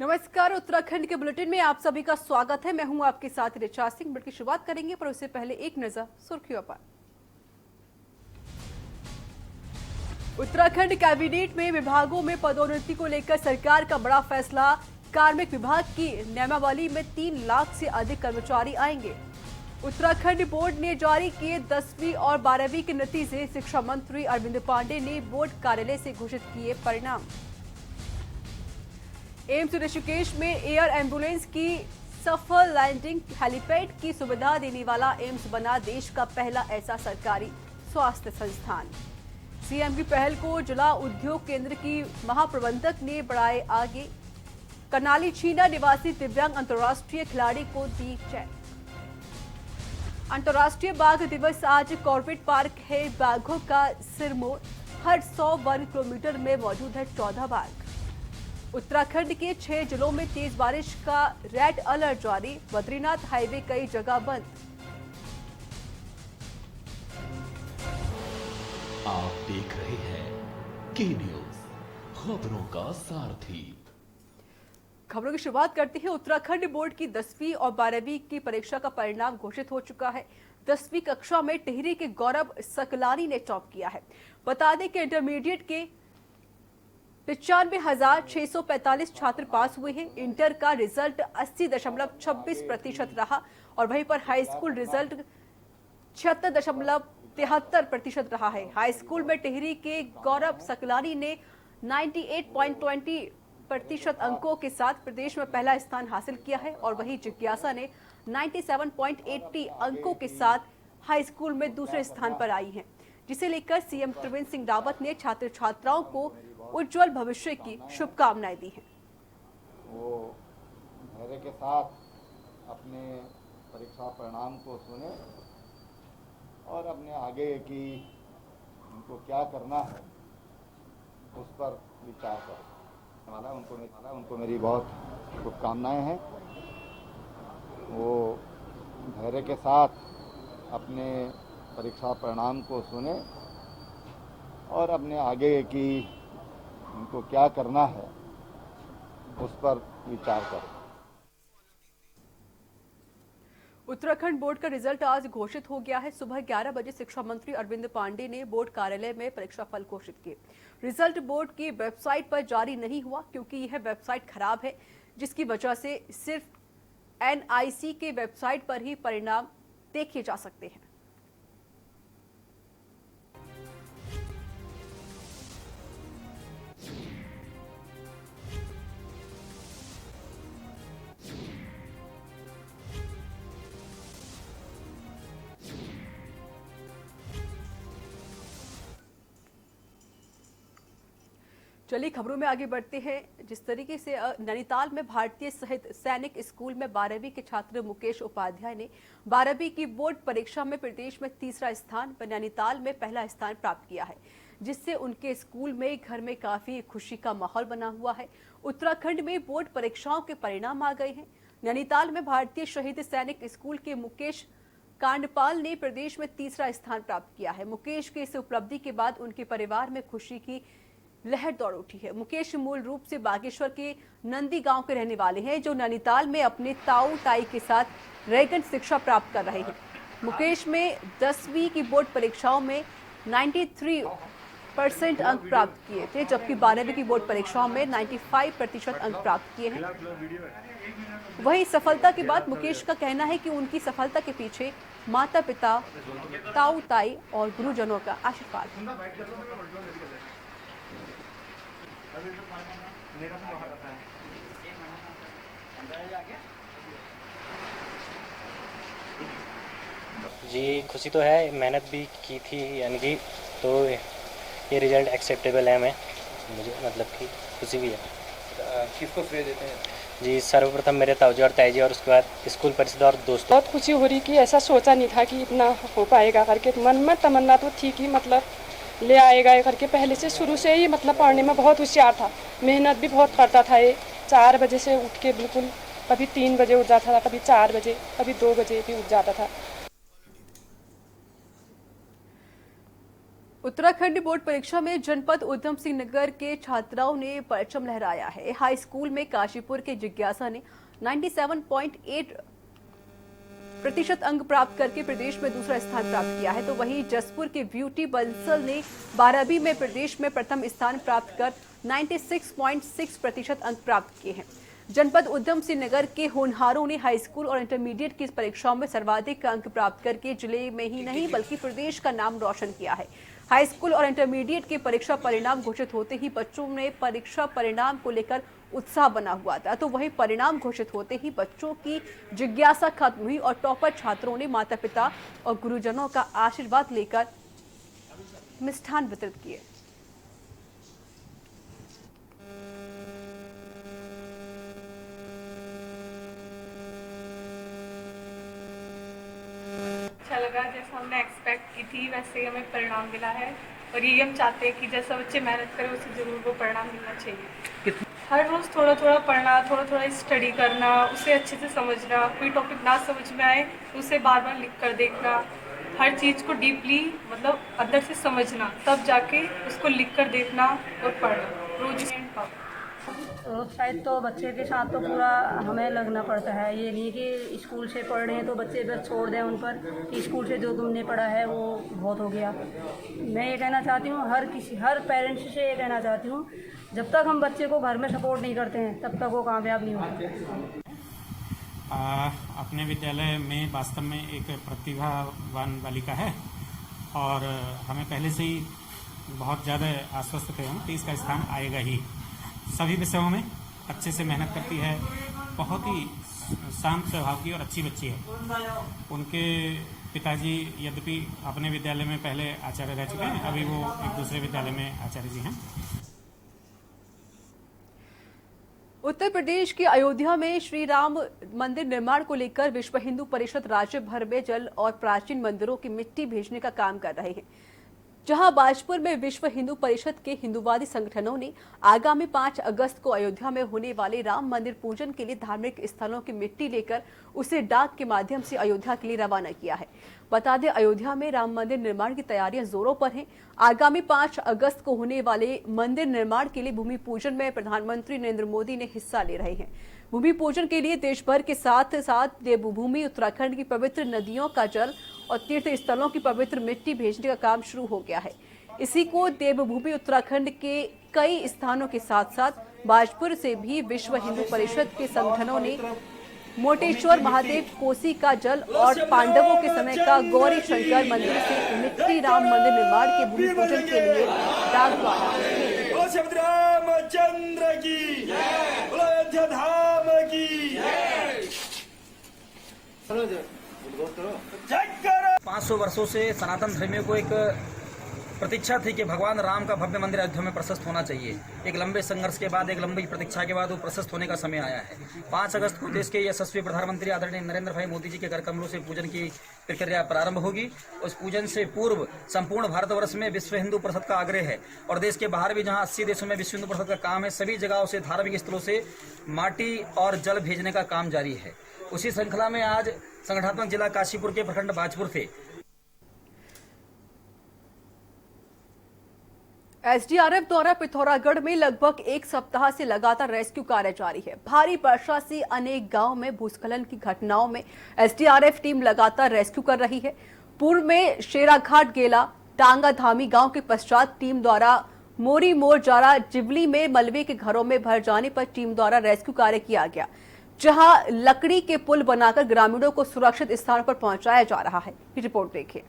नमस्कार, उत्तराखंड के बुलेटिन में आप सभी का स्वागत है। मैं हूं आपके साथ ऋचा सिंह। बुलेटिन की शुरुआत करेंगे, पर उससे पहले एक नजर सुर्खियों पर। उत्तराखंड कैबिनेट में विभागों में पदोन्नति को लेकर सरकार का बड़ा फैसला। कार्मिक विभाग की नियमावली में 3 लाख से अधिक कर्मचारी आएंगे। उत्तराखंड बोर्ड ने जारी किए 10वीं और 12वीं के नतीजे। शिक्षा मंत्री अरविंद पांडे ने बोर्ड कार्यालय से घोषित किए परिणाम। एम्स ऋषिकेश में एयर एम्बुलेंस की सफल लैंडिंग। हेलीपैड की सुविधा देने वाला एम्स बना देश का पहला ऐसा सरकारी स्वास्थ्य संस्थान। सीएम की पहल को जिला उद्योग केंद्र की महाप्रबंधक ने बढ़ाए आगे। करनाली छीना निवासी दिव्यांग अंतर्राष्ट्रीय खिलाड़ी को दी चेक। अंतर्राष्ट्रीय बाघ दिवस आज। कॉर्बेट पार्क है बाघों का सिरमौर। हर 100 वर्ग किलोमीटर में मौजूद है 14 बाघ। उत्तराखंड के 6 जिलों में तेज बारिश का रेड अलर्ट जारी। बद्रीनाथ हाईवे कई जगह बंद। आप देख रहे हैं के न्यूज, खबरों का सारथी। खबरों की शुरुआत करते हैं। उत्तराखंड बोर्ड की 10वीं और 12वीं की परीक्षा का परिणाम घोषित हो चुका है। 10वीं कक्षा में टिहरी के गौरव सकलानी ने टॉप किया है। बता दें कि इंटरमीडिएट के 95,645 छात्र पास हुए हैं। इंटर का रिजल्ट 80.26% रहा और वहीं पर हाई स्कूल रिजल्ट 76.73% रहा है। हाई स्कूल में टिहरी के गौरव सकलानी ने 98.20% अंकों के साथ प्रदेश में पहला स्थान हासिल किया है और वहीं जिज्ञासा ने 97.80 अंकों के साथ हाई स्कूल में दूसरे स्थान पर आई हैं, जिसे लेकर सीएम त्रिवेंद्र सिंह रावत ने छात्र छात्राओं को उज्जवल भविष्य की शुभकामनाएं दी हैं। वो धैर्य के साथ अपने परीक्षा परिणाम को सुने और अपने आगे की उनको क्या करना है उस पर विचार करें। उनको मेरी बहुत शुभकामनाएं हैं। वो धैर्य के साथ अपने परीक्षा परिणाम को सुने और अपने आगे की उनको क्या करना है उस पर विचार करें। उत्तराखंड बोर्ड का रिजल्ट आज घोषित हो गया है। सुबह 11 बजे शिक्षा मंत्री अरविंद पांडे ने बोर्ड कार्यालय में परीक्षा फल घोषित किए। रिजल्ट बोर्ड की वेबसाइट पर जारी नहीं हुआ क्योंकि यह वेबसाइट खराब है, जिसकी वजह से सिर्फ एनआईसी के वेबसाइट पर ही परिणाम देखे जा सकते हैं। चलिए खबरों में आगे बढ़ते हैं। जिस तरीके से नैनीताल में भारतीय सहित सैनिक स्कूल में 12वीं के छात्र मुकेश उपाध्याय ने 12वीं की बोर्ड परीक्षा में प्रदेश में तीसरा स्थान व नैनीताल में पहला स्थान प्राप्त किया है, जिससे उनके स्कूल में घर में काफी खुशी का माहौल बना हुआ है। उत्तराखंड में बोर्ड परीक्षाओं के परिणाम आ गए हैं। नैनीताल में भारतीय शहीद सैनिक स्कूल के मुकेश कांडपाल ने प्रदेश में तीसरा स्थान प्राप्त किया है। मुकेश के इस उपलब्धि के बाद उनके परिवार में खुशी की लहर दौड़ उठी है। मुकेश मूल रूप से बागेश्वर के नंदी गांव के रहने वाले हैं, जो नैनीताल में अपने ताऊ ताई के साथ रहकर शिक्षा प्राप्त कर रहे हैं। मुकेश में 10वीं की बोर्ड परीक्षाओं में 93% अंक प्राप्त किए थे, जबकि 12वीं की बोर्ड परीक्षाओं में 95% अंक प्राप्त किए हैं। वहीं सफलता के बाद मुकेश का कहना है कि उनकी सफलता के पीछे माता पिता, ताऊ ताई और गुरुजनों का आशीर्वाद है। जी खुशी तो है, मेहनत भी की थी यानी कि, तो ये रिजल्ट एक्सेप्टेबल है। मुझे मतलब कि खुशी भी है। किसको श्रेय देते हैं? जी सर्वप्रथम मेरे ताऊजी और ताई जी, और उसके बाद स्कूल परिषद और दोस्तों। बहुत खुशी हो रही कि ऐसा सोचा नहीं था कि इतना हो पाएगा करके। मन में तमन्ना तो थी कि मतलब ले आएगा करके। पहले से शुरू से ही मतलब पढ़ने में बहुत होशियार था, मेहनत भी बहुत करता था। ये 4 बजे से उठ के बिल्कुल, कभी 3 बजे उठ जाता था, कभी 4 बजे, कभी 2 बजे भी उठ जाता था। उत्तराखंड बोर्ड परीक्षा में जनपद उधम सिंह नगर के छात्राओं ने परचम लहराया है। हाई स्कूल में काशीपुर के जिज्ञासा ने 97.8% अंक प्राप्त करके प्रदेश में दूसरा स्थान प्राप्त किया है, तो वहीं जसपुर के ब्यूटी बंसल ने 12वीं में प्रदेश में प्रथम स्थान प्राप्त कर 96.6% अंक प्राप्त किए हैं। जनपद उधम सिंह नगर के होनहारों ने हाई स्कूल और इंटरमीडिएट की परीक्षाओं में सर्वाधिक अंक प्राप्त करके जिले में ही नहीं बल्कि प्रदेश का नाम रोशन किया है। हाई स्कूल और इंटरमीडिएट के परीक्षा परिणाम घोषित होते ही बच्चों में परीक्षा परिणाम को लेकर उत्साह बना हुआ था, तो वहीं परिणाम घोषित होते ही बच्चों की जिज्ञासा खत्म हुई और टॉपर छात्रों ने माता पिता और गुरुजनों का आशीर्वाद लेकर मिष्ठान वितरित किए। अच्छा लगा, जैसा हमने एक्सपेक्ट की थी वैसे ही हमें परिणाम मिला है और यही हम चाहते हैं कि जैसा बच्चे मेहनत करें उसे ज़रूर वो परिणाम मिलना चाहिए। हर रोज़ थोड़ा थोड़ा पढ़ना, थोड़ा थोड़ा स्टडी करना, उसे अच्छे से समझना, कोई टॉपिक ना समझ में आए तो उसे बार बार लिख कर देखना, हर चीज़ को डीपली मतलब अंदर से समझना, तब जाके उसको लिख कर देखना और पढ़ना रोज। शायद तो बच्चे के साथ तो पूरा हमें लगना पड़ता है। ये नहीं कि स्कूल से पढ़ रहे हैं तो बच्चे बस छोड़ दें उन पर कि स्कूल से जो तुमने पढ़ा है वो बहुत हो गया। मैं ये कहना चाहती हूँ हर पेरेंट्स से ये कहना चाहती हूँ, जब तक हम बच्चे को घर में सपोर्ट नहीं करते हैं तब तक वो कामयाब नहीं होते। अपने विद्यालय में वास्तव में एक प्रतिभावान बालिका है और हमें पहले से ही बहुत ज़्यादा आश्वस्त थे हम कि इसका स्थान आएगा ही। सभी विषयों में अच्छे से मेहनत करती है, बहुत ही शांत स्वभाव की और अच्छी बच्ची है। उनके पिताजी यद्यपि अपने विद्यालय में पहले आचार्य रह चुके हैं, अभी वो एक दूसरे विद्यालय में आचार्य जी हैं। उत्तर प्रदेश के अयोध्या में श्री राम मंदिर निर्माण को लेकर विश्व हिंदू परिषद राज्य भर में जल और प्राचीन मंदिरों की मिट्टी भेजने का काम कर रहे हैं। जहां बाजपुर में विश्व हिंदू परिषद के हिंदूवादी संगठनों ने आगामी 5 अगस्त को अयोध्या में होने वाले राम मंदिर पूजन के लिए धार्मिक स्थलों की मिट्टी लेकर उसे डाक के माध्यम से अयोध्या के लिए रवाना किया है। बता दें, अयोध्या में राम मंदिर निर्माण की तैयारियां जोरों पर हैं। आगामी 5 अगस्त को होने वाले मंदिर निर्माण के लिए भूमि पूजन में प्रधानमंत्री नरेंद्र मोदी ने हिस्सा ले रहे हैं। भूमि पूजन के लिए देश भर के साथ साथ देवभूमि उत्तराखंड की पवित्र नदियों का जल और तीर्थ स्थलों की पवित्र मिट्टी भेजने का काम शुरू हो गया है। इसी को देवभूमि उत्तराखंड के कई स्थानों के साथ साथ बाजपुर से भी विश्व हिंदू परिषद के संगठनों ने मोटेश्वर महादेव कोसी का जल और पांडवों के समय का गौरी शंकर मंदिर से मिट्टी राम मंदिर निर्माण के भूमि पूजन के लिए डाक द्वारा रामचंद्र की अयोध्या धाम की 500 वर्षों से सनातन धर्मियों को एक प्रतीक्षा थी कि भगवान राम का भव्य मंदिर अयोध्या में प्रशस्त होना चाहिए। एक लंबे संघर्ष के बाद, एक लंबी प्रतीक्षा के बाद वो प्रशस्त होने का समय आया है। 5 अगस्त को देश के यशस्वी प्रधानमंत्री आदरणीय नरेंद्र भाई मोदी जी के कर कमलों से पूजन की प्रक्रिया प्रारंभ होगी। उस पूजन से पूर्व संपूर्ण भारतवर्ष में विश्व हिंदू परिषद का आग्रह है और देश के बाहर भी जहां 80 देशों में विश्व हिंदू परिषद का काम है, सभी जगहों से धार्मिक स्थलों से माटी और जल भेजने का काम जारी है। उसी श्रृंखला में आज संगठनात्मक जिला काशीपुर के प्रखंड बाजपुर थे एसडीआरएफ द्वारा पिथौरागढ़ में लगभग 1 सप्ताह से लगातार रेस्क्यू कार्य जारी है। भारी वर्षा से अनेक गांव में भूस्खलन की घटनाओं में एसडीआरएफ टीम लगातार रेस्क्यू कर रही है। पूर्व में शेराघाट गेला टांगा धामी गांव के पश्चात टीम द्वारा मोरी मोर जारा जिवली में मलबे के घरों में भर जाने पर टीम द्वारा रेस्क्यू कार्य किया गया, जहां लकड़ी के पुल बनाकर ग्रामीणों को सुरक्षित स्थान पर पहुंचाया जा रहा है। ये रिपोर्ट देखिए।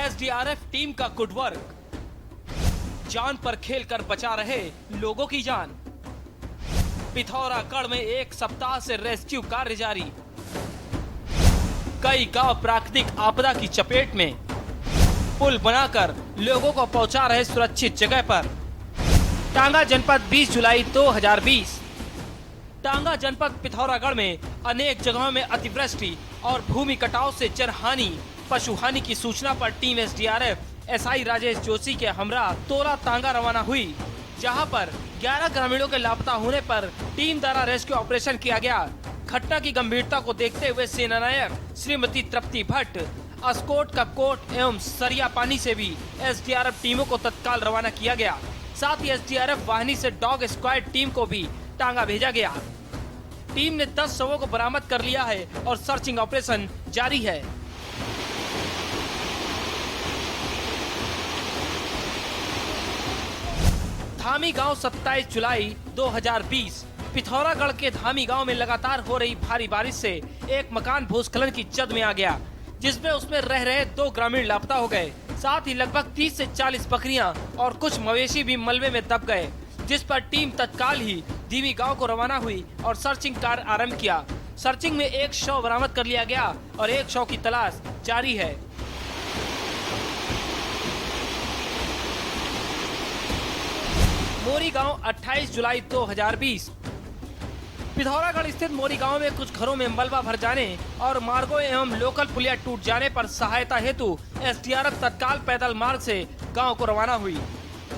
एसडीआरएफ टीम का गुड वर्क, जान पर खेलकर बचा रहे लोगों की जान। पिथौरागढ़ में 1 सप्ताह से रेस्क्यू कार्य जारी। कई गांव प्राकृतिक आपदा की चपेट में, पुल बनाकर लोगों को पहुंचा रहे सुरक्षित जगह पर। टांगा जनपद 20 जुलाई 2020। टांगा जनपद पिथौरागढ़ में अनेक जगहों में अतिवृष्टि और भूमि कटाव से जनहानि, पशु हानि की सूचना पर team SDRF SI Rajesh Joshi के हमरा तोरा टांगा रवाना हुई। जहां पर 11 ग्रामीणों के लापता होने पर टीम द्वारा रेस्क्यू ऑपरेशन किया गया। घटना की गंभीरता को देखते हुए सेनानायक श्रीमती तृप्ति भट्ट, अस्कोट, कपकोट एवं सरिया पानी से भी एसडीआरएफ टीमों को तत्काल रवाना किया गया। साथ ही एसडीआरएफ वाहिनी से डॉग स्क्वाड टीम को भी टांगा भेजा गया। टीम ने 10 शवों को बरामद कर लिया है और सर्चिंग ऑपरेशन जारी है। धामी गांव 27 जुलाई 2020। पिथौरागढ़ के धामी गांव में लगातार हो रही भारी बारिश से एक मकान भूस्खलन की जद में आ गया, जिसमें उसमें रह रहे 2 ग्रामीण लापता हो गए। साथ ही लगभग 30 से 40 बकरियां और कुछ मवेशी भी मलबे में दब गए, जिस पर टीम तत्काल ही धीमी गांव को रवाना हुई और सर्चिंग कार्य आरंभ किया। सर्चिंग में 1 शव बरामद कर लिया गया और 1 शव की तलाश जारी है। मोरी गांव 28 जुलाई 2020। पिथौरागढ़ स्थित मोरी गांव में कुछ घरों में मलबा भर जाने और मार्गों एवं लोकल पुलिया टूट जाने पर सहायता हेतु एसडीआरएफ तत्काल पैदल मार्ग से गांव को रवाना हुई।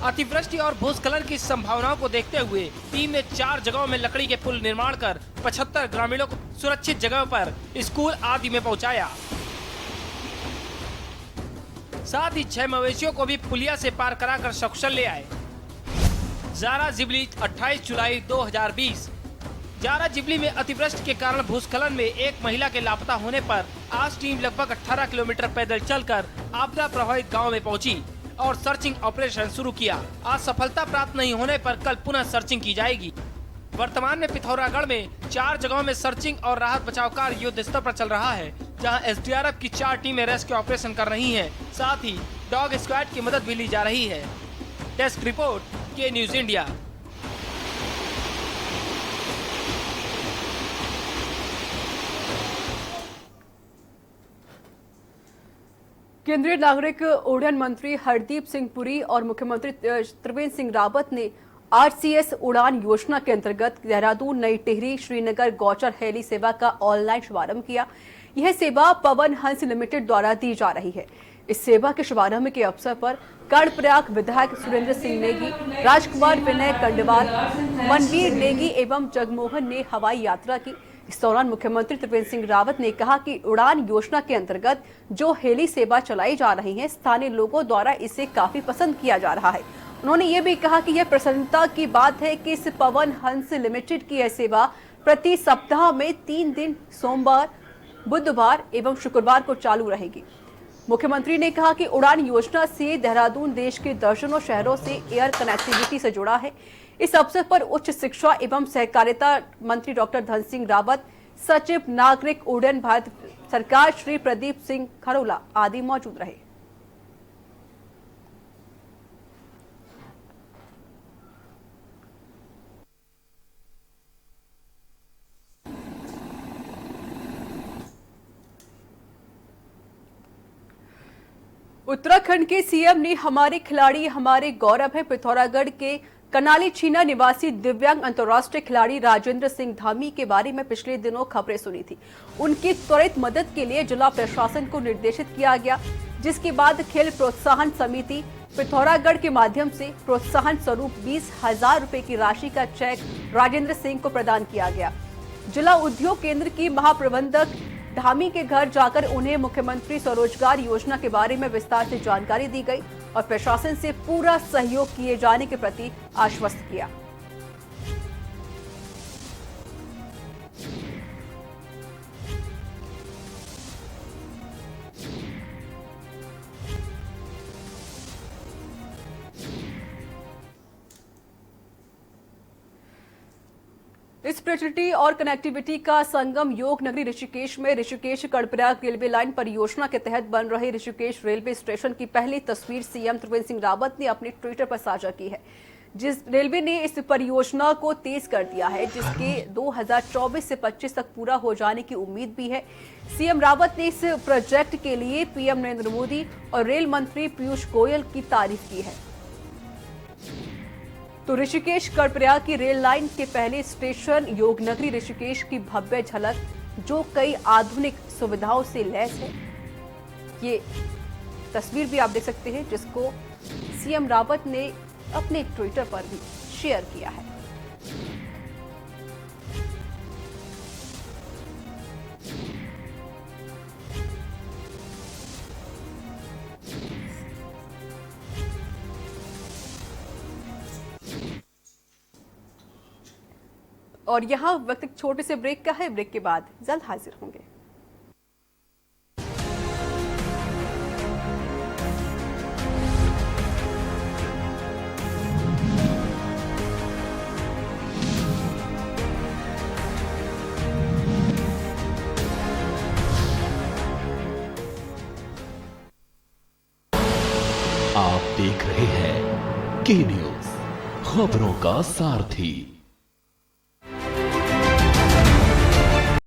अतिवृष्टि और भूस्खलन की संभावनाओं को देखते हुए टीम ने 4 जगहों में लकड़ी के पुल निर्माण कर 75 ग्रामीणों को सुरक्षित जगहों पर स्कूल आदि में पहुंचाया। साथ ही 6 मवेशियों को भी पुलिया से पार कराकर सकुशल ले आए। जारा जिबली 28 जुलाई 2020। जारा जिबली में अतिवृष्टि के कारण भूस्खलन में एक महिला के लापता होने पर आज टीम लगभग 18 किलोमीटर पैदल चलकर आपदा प्रभावित गांव में पहुंची और सर्चिंग ऑपरेशन शुरू किया। आज सफलता प्राप्त नहीं होने पर कल पुनः सर्चिंग की जाएगी। वर्तमान में पिथौरागढ़ में 4 जगहों में सर्चिंग और राहत बचाव कार्य युद्ध स्तर पर चल रहा है, जहां एसडीआरएफ की 4 टीमें रेस्क्यू ऑपरेशन कर रही हैं। साथ ही डॉग स्क्वाड की मदद भी ली जा रही है। टेस्ट रिपोर्ट के न्यूज इंडिया। केंद्रीय नागरिक उड्डयन मंत्री हरदीप सिंह पुरी और मुख्यमंत्री त्रिवेंद्र सिंह रावत ने आरसीएस उड़ान योजना के अंतर्गत देहरादून, नई टिहरी, श्रीनगर गौचर हेली सेवा का ऑनलाइन शुभारंभ किया। यह सेवा पवन हंस लिमिटेड द्वारा दी जा रही है। इस सेवा के शुभारंभ के अवसर पर कर्णप्रयाग विधायक सुरेंद्र सिंह नेगी, राजकुमार विनय कंडवाल, मनवीर नेगी एवं जगमोहन ने हवाई यात्रा की। इस दौरान मुख्यमंत्री त्रिवेंद्र सिंह रावत ने कहा कि उड़ान योजना के अंतर्गत जो हेली सेवा चलाई जा रही है, स्थानीय लोगों द्वारा इसे काफी पसंद किया जा रहा है। उन्होंने ये भी कहा कि यह प्रसन्नता की बात है कि इस पवन हंस लिमिटेड की यह सेवा प्रति सप्ताह में 3 दिन सोमवार, बुधवार एवं शुक्रवार को चालू रहेगी। मुख्यमंत्री ने कहा कि उड़ान योजना से देहरादून देश के दर्जनों शहरों से एयर कनेक्टिविटी से जुड़ा है। इस अवसर पर उच्च शिक्षा एवं सहकारिता मंत्री डॉक्टर धन सिंह रावत, सचिव नागरिक उड्डयन भारत सरकार श्री प्रदीप सिंह खरोला आदि मौजूद रहे। उत्तराखंड के सीएम ने हमारे खिलाड़ी हमारे गौरव है पिथौरागढ़ के कनाली छीना निवासी दिव्यांग अंतर्राष्ट्रीय खिलाड़ी राजेंद्र सिंह धामी के बारे में पिछले दिनों खबरें सुनी थी। उनकी त्वरित मदद के लिए जिला प्रशासन को निर्देशित किया गया, जिसके बाद खेल प्रोत्साहन समिति पिथौरागढ़ के माध्यम से प्रोत्साहन स्वरूप 20,000 रुपए की राशि का चेक राजेंद्र सिंह को प्रदान किया गया। जिला उद्योग केंद्र की महाप्रबंधक धामी के घर जाकर उन्हें मुख्यमंत्री स्वरोजगार योजना के बारे में विस्तार से जानकारी दी गई और प्रशासन से पूरा सहयोग किए जाने के प्रति आश्वस्त किया। स्पिरिचुअलिटी और कनेक्टिविटी का संगम योग नगरी ऋषिकेश में ऋषिकेश कर्णप्रयाग रेलवे लाइन परियोजना के तहत बन रहे ऋषिकेश रेलवे स्टेशन की पहली तस्वीर सीएम त्रिवेंद्र सिंह रावत ने अपने ट्विटर पर साझा की है। जिस रेलवे ने इस परियोजना को तेज कर दिया है, जिसके 2024 से 25 तक पूरा हो जाने की उम्मीद भी है। सीएम रावत ने इस प्रोजेक्ट के लिए पीएम नरेंद्र मोदी और रेल मंत्री पीयूष गोयल की तारीफ की है। तो ऋषिकेश कर्णप्रयाग की रेल लाइन के पहले स्टेशन योग नगरी ऋषिकेश की भव्य झलक, जो कई आधुनिक सुविधाओं से लैस है। ये तस्वीर भी आप देख सकते हैं, जिसको सीएम रावत ने अपने ट्विटर पर भी शेयर किया है। और यहाँ वक्त एक छोटे से ब्रेक का है। ब्रेक के बाद जल्द हाजिर होंगे। आप देख रहे हैं के न्यूज, खबरों का सारथी।